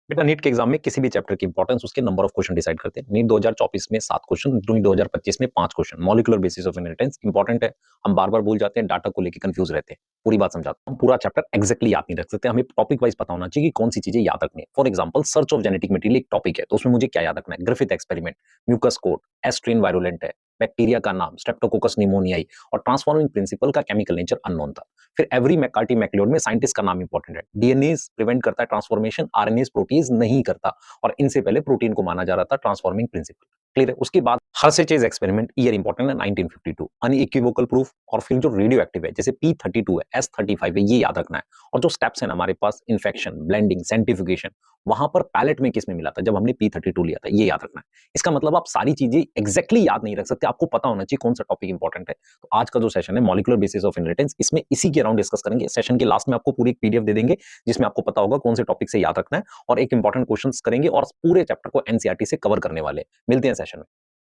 बेटा नीट के एग्जाम में किसी भी चैप्टर की इंपॉर्टेंस उसके नंबर ऑफ क्वेश्चन डिसाइड करते हैं। नीट 2024 में 7 क्वेश्चन, नीट 2025 में 5 question. Molecular basis of inheritance important है। हम बार बार भूल जाते हैं, डाटा को लेकर कंफ्यूज रहते हैं। पूरी बात समझाता हूं। हम पूरा चैप्टर एग्जैक्टली याद नहीं रख सकते, हमें टॉपिक वाइज पता होना चाहिए कि कौन सी चीजें याद रखनी है। For example search of genetic material एक टॉपिक है, तो उसमें मुझे क्या याद रखना है? Griffith experiment, mucus coat, S strain virulent है, बैक्टीरिया का नाम स्ट्रेप्टोकोकस निमोनियाई और ट्रांसफॉर्मिंग प्रिंसिपल का केमिकल नेचर अननोन था। फिर एवरी मैकार्टी मैक्लियोड में साइंटिस्ट का नाम इंपॉर्टेंट है। डीएनए प्रिवेंट करता है ट्रांसफॉर्मेशन, आरएनए प्रोटीज नहीं करता, और इनसे पहले प्रोटीन को माना जा रहा था ट्रांसफॉर्मिंग प्रिंसिपल। क्लियर है? उसके बाद हर्षेचेज एक्सपेरिमेंट, ईयर इंपॉर्टेंट है 1952, अनइक्विवोकल प्रूफ, और फिर जो रेडियो एक्टिव है जैसे P32 है, S35 है, ये याद रखना है। और जो स्टेप्स है ना हमारे पास, इन्फेक्शन, ब्लेंडिंग, सेंट्रीफ्यूगेशन, वहां पर पैलेट में किस में मिला था जब हमने P32 लिया था, ये याद रखना है। इसका मतलब आप सारी चीजें एग्जैक्टली याद नहीं रख सकते, आपको पता होना चाहिए कौन सा टॉपिक इंपॉर्टेंट है। तो आज का जो सेशन है मॉलिक्यूलर बेसिस ऑफ इनहेरिटेंस, इसमें इसी के अराउंड डिस्कस करेंगे। सेशन के लास्ट में आपको पूरी एक पीडीएफ दे देंगे जिसमें आपको पता होगा कौन से टॉपिक से याद रखना है, और एक इंपॉर्टेंट क्वेश्चंस करेंगे और पूरे चैप्टर को एनसीईआरटी से कवर करने वाले हैं। मिलते हैं सेशन में।